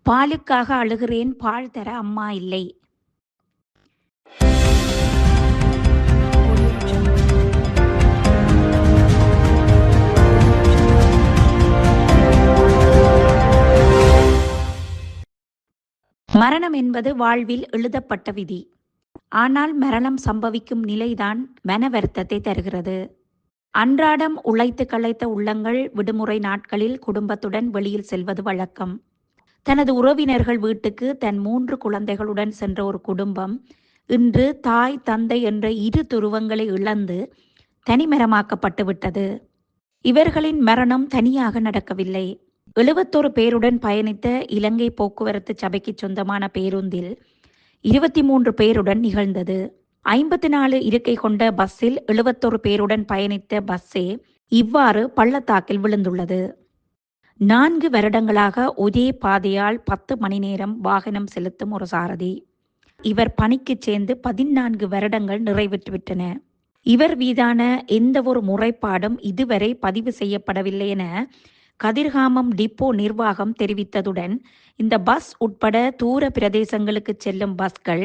பாலுக்காக அழுகிறேன், பால் தர அம்மா இல்லை. மரணம் என்பது வாழ்வில் எழுதப்பட்ட விதி. ஆனால் மரணம் சம்பவிக்கும் நிலைதான் மன வருத்தத்தை தருகிறது. அன்றாடம் உழைத்து களைத்த உள்ளங்கள் விடுமுறை நாட்களில் குடும்பத்துடன் வெளியில் செல்வது வழக்கம். தனது உறவினர்கள் வீட்டுக்கு தன் 3 குழந்தைகளுடன் சென்ற ஒரு குடும்பம் இன்று தாய் தந்தை என்ற இரு துருவங்களை இழந்து தனிமரமாக்கப்பட்டு விட்டது. இவர்களின் மரணம் தனியாக நடக்கவில்லை. 71 பேருடன் பயணித்த இலங்கை போக்குவரத்து சபைக்கு சொந்தமான பேருந்தில் 23 பேருடன் நிகழ்ந்தது. 54 இருக்கை கொண்ட பஸ்ஸில் 71 பேருடன் பயணித்த பஸ்ஸே இவ்வாறு பள்ளத்தாக்கில் விழுந்துள்ளது. 4 வருடங்களாக ஒரே பாதையால் 10 மணி நேரம் வாகனம் செலுத்தும் ஒரு சாரதி. இவர் பணிக்கு சேர்ந்து 14 வருடங்கள் நிறைவேற்றிவிட்டன. இவர் மீதான எந்த ஒரு முறைப்பாடும் இதுவரை பதிவு செய்யப்படவில்லை என கதிர்காமம் டிப்போ நிர்வாகம் தெரிவித்ததுடன் இந்த பஸ் உட்பட தூர பிரதேசங்களுக்கு செல்லும் பஸ்கள்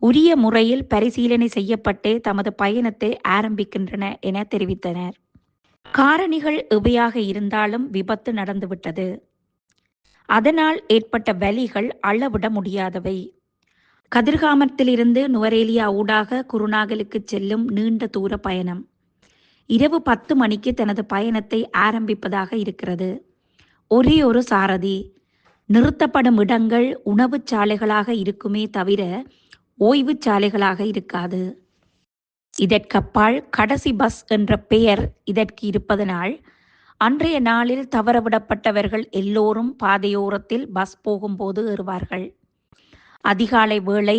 உரிய முறையில் பரிசீலனை செய்யப்பட்டே தமது பயணத்தை ஆரம்பிக்கின்றன என தெரிவித்தனர். காரணிகள் எவையாக இருந்தாலும் விபத்து நடந்துவிட்டது. அதனால் ஏற்பட்ட வலிகள் அளவிட முடியாதவை. கதிர்காமத்திலிருந்து நுவரேலியா ஊடாக குருநாகலுக்கு செல்லும் நீண்ட தூர பயணம். இரவு 10 மணிக்கு தனது பயணத்தை ஆரம்பிப்பதாக இருக்கிறது. ஒரே ஒரு சாரதி. நிறுத்தப்படும் இடங்கள் உணவு சாலைகளாக இருக்குமே தவிர ஓய்வு சாலைகளாக இருக்காது. இதற்கப்பால் கடைசி பஸ் என்ற பெயர் இதற்கு இருப்பதனால் அன்றைய நாளில் தவறவிடப்பட்டவர்கள் எல்லோரும் பாதையோரத்தில் பஸ் போகும்போது ஏறுவார்கள். அதிகாலை வேளை,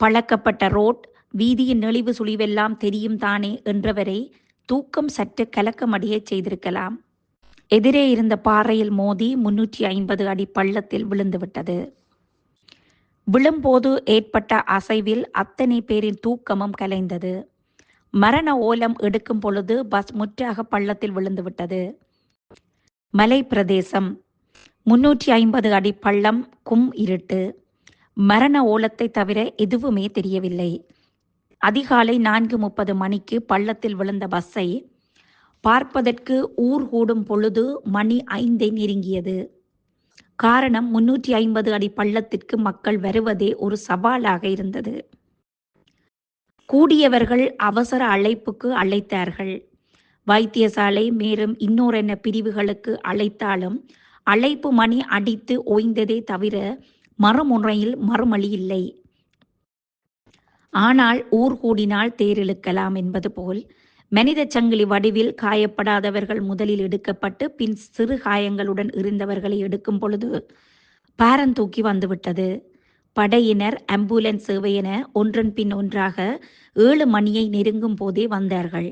பழக்கப்பட்ட ரோட், வீதியின் நெளிவு சுழிவெல்லாம் தெரியும் தானே என்றவரை தூக்கம் சற்று கலக்கமடைய செய்திருக்கலாம். எதிரே இருந்த பாறையில் மோதி 350 அடி பள்ளத்தில் விழுந்துவிட்டது. விழும்போது ஏற்பட்ட அசைவில் அத்தனை பேரின் தூக்கமும் கலைந்தது. மரண ஓலம் எடுக்கும் பொழுது பஸ் முற்றாக பள்ளத்தில் விழுந்துவிட்டது. மலை பிரதேசம், 350 அடி பள்ளம், இருட்டு. மரண ஓலத்தை தவிர எதுவுமே தெரியவில்லை. அதிகாலை 4:30 மணிக்கு பள்ளத்தில் விழுந்த பஸ்ஸை பார்ப்பதற்கு ஊர் கூடும் பொழுது மணி 5 நெருங்கியது. காரணம் 350 அடி பள்ளத்திற்கு மக்கள் வருவதே ஒரு சவாலாக இருந்தது. கூடியவர்கள் அவசர அழைப்புக்கு அழைத்தார்கள். வைத்தியசாலை மேலும் இன்னொரு பிரிவுகளுக்கு அழைத்தாலும் அழைப்பு மணி அடித்து ஓய்ந்ததே தவிர மறுமுறையில் மறுமொழி இல்லை. ஆனால் ஊர் கூடினால் தேரிழுக்கலாம் என்பது போல் மனித சங்கிலி வடிவில் காயப்படாதவர்கள் முதலில் எடுக்கப்பட்டு பின் சிறு காயங்களுடன் இருந்தவர்களை எடுக்கும் பொழுது பாரந்தூக்கி வந்துவிட்டது. படையினர், ஆம்புலன்ஸ் சேவை என ஒன்றன் பின் ஒன்றாக 7 மணியை நெருங்கும் போதே வந்தார்கள்.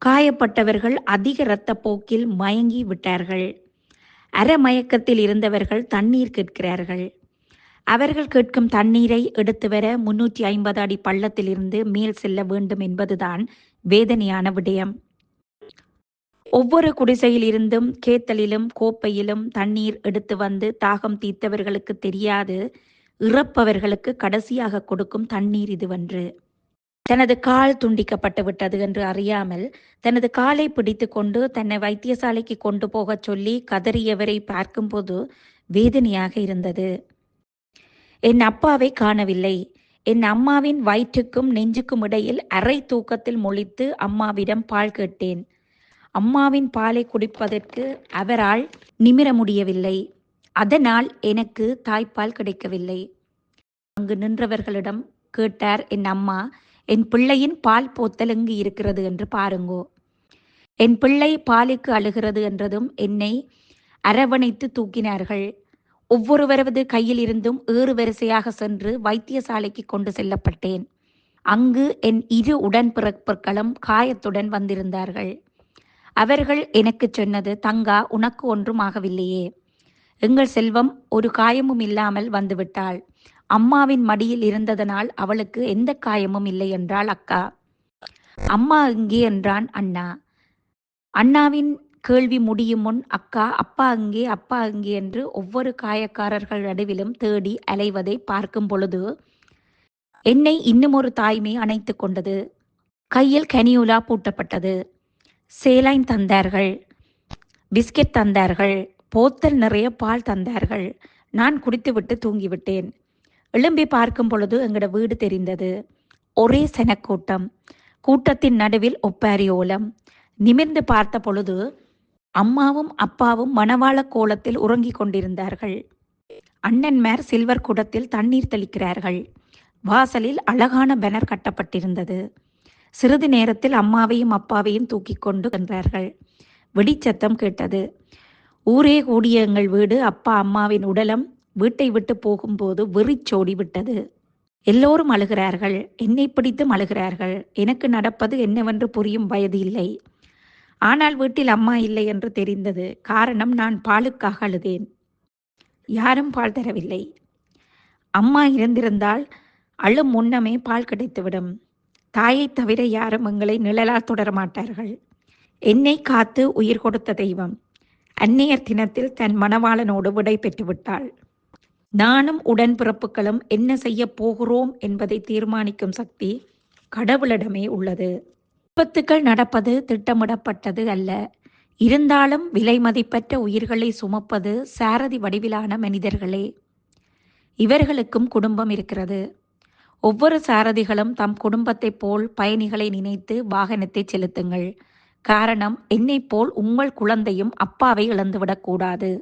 காயப்பட்டவர்கள் அதிக இரத்த போக்கில் மயங்கி விட்டார்கள். அரைமயக்கத்தில் இருந்தவர்கள் தண்ணீர் கேட்கிறார்கள். அவர்கள் கேட்கும் தண்ணீரை எடுத்து வர 350 அடி பள்ளத்திலிருந்து மேல் செல்ல வேண்டும் என்பதுதான் வேதனையான விடயம். ஒவ்வொரு குடிசையில் இருந்தும் கேத்தலிலும் கோப்பையிலும் தண்ணீர் எடுத்து வந்து தாகம் தீர்த்தவர்களுக்கு தெரியாது இறப்பவர்களுக்கு கடைசியாக கொடுக்கும் தண்ணீர் இதுவென்று. தனது கால் துண்டிக்கப்பட்டு விட்டது என்று அறியாமல் தனது காலை பிடித்து கொண்டு தன்னை வைத்தியசாலைக்கு கொண்டு போகச் சொல்லி கதறியவரை பார்க்கும்போது வேதனையாக இருந்தது. என் அப்பாவை காணவில்லை. என் அம்மாவின் வயிற்றுக்கும் நெஞ்சுக்கும் இடையில் அரை தூக்கத்தில் முழித்து அம்மாவிடம் பால் கேட்டேன். அம்மாவின் பாலை குடிப்பதற்கு அவரால் நிமிர முடியவில்லை. அதனால் எனக்கு தாய்ப்பால் கிடைக்கவில்லை. அங்கு நின்றவர்களிடம் கேட்டார் என் அம்மா, என் பிள்ளையின் பால் போத்தல் எங்கு இருக்கிறது என்று பாருங்கோ. என் பிள்ளை பாலுக்கு அழுகிறது என்றதும் என்னை அரவணைத்து தூக்கினார்கள். ஒவ்வொருவரது கையில் இருந்தும் 7 வரிசையாக சென்று வைத்தியசாலைக்கு கொண்டு செல்லப்பட்டேன். அங்கு என் 2 உடன்பிறப்புகளும் காயத்துடன் வந்திருந்தார்கள். அவர்கள் எனக்கு சொன்னது, தங்கா, உனக்கு ஒன்றும் ஆகவில்லையே. எங்கள் செல்வம் ஒரு காயமும் இல்லாமல் வந்துவிட்டாள். அம்மாவின் மடியில் இருந்ததனால் அவளுக்கு எந்த காயமும் இல்லை என்றாள் அக்கா. அம்மா எங்கே என்றான் அண்ணா. அண்ணாவின் கேள்வி முடியும் முன் அக்கா அப்பா அங்கே அப்பா அங்கே என்று ஒவ்வொரு காயக்காரர்கள் நடுவிலும் தேடி அலைவதை பார்க்கும் பொழுது என்னை இன்னும் ஒரு தாய்மை அணைத்து கொண்டது. கையில் கனியுலா பூட்டப்பட்டது. சேலைன் தந்தார்கள், பிஸ்கெட் தந்தார்கள், போத்தல் நிறைய பால் தந்தார்கள். நான் குடித்துவிட்டு தூங்கிவிட்டேன். எழும்பி பார்க்கும் பொழுது எங்களோட வீடு தெரிந்தது. ஒரே செனக்கூட்டம். கூட்டத்தின் நடுவில் ஒப்பாரி ஓலம். நிமிர்ந்து பார்த்த பொழுது அம்மாவும் அப்பாவும் மணவாள கோலத்தில் உறங்கிக் கொண்டிருந்தார்கள். அண்ணன்மார் சில்வர் குடத்தில் தண்ணீர் தெளிக்கிறார்கள். வாசலில் அழகான பேனர் கட்டப்பட்டிருந்தது. சிறிது நேரத்தில் அம்மாவையும் அப்பாவையும் தூக்கிக் கொண்டு சென்றார்கள். வெடிச்சத்தம் கேட்டது. ஊரே கூடிய எங்கள் வீடு அப்பா அம்மாவின் உடலம் வீட்டை விட்டு போகும்போது வெறிச்சோடி விட்டது. எல்லோரும் அழுகிறார்கள். என்னை பிடித்தும் அழுகிறார்கள். எனக்கு நடப்பது என்னவென்று புரியும் வயது இல்லை. ஆனால் வீட்டில் அம்மா இல்லை என்று தெரிந்தது. காரணம், நான் பாலுக்காக அழுதேன். யாரும் பால் தரவில்லை. அம்மா இருந்திருந்தால் அழும் முன்னமே பால் கிடைத்துவிடும். தாயைத் தவிர யாரும் எங்களை நிழலால் தொடரமாட்டார்கள். என்னை காத்து உயிர் கொடுத்த தெய்வம் அந்நியர் தினத்தில் தன் மணவாளனோடு விடை பெற்றுவிட்டாள். நானும் உடன்பிறப்புகளும் என்ன செய்ய போகிறோம் என்பதை தீர்மானிக்கும் சக்தி கடவுளிடமே உள்ளது. விபத்துக்கள் நடப்பது திட்டமிடப்பட்டது அல்ல. இருந்தாலும் விலை மதிப்பற்ற உயிர்களை சுமப்பது சாரதி வடிவிலான மனிதர்களே. இவர்களுக்கும் குடும்பம் இருக்கிறது. ஒவ்வொரு சாரதிகளும் தம் குடும்பத்தைப் போல் பயணிகளை நினைத்து வாகனத்தை செலுத்துங்கள். காரணம், என்னைப் போல் உங்கள் குழந்தையும் அப்பாவை இழந்துவிடக்கூடாது.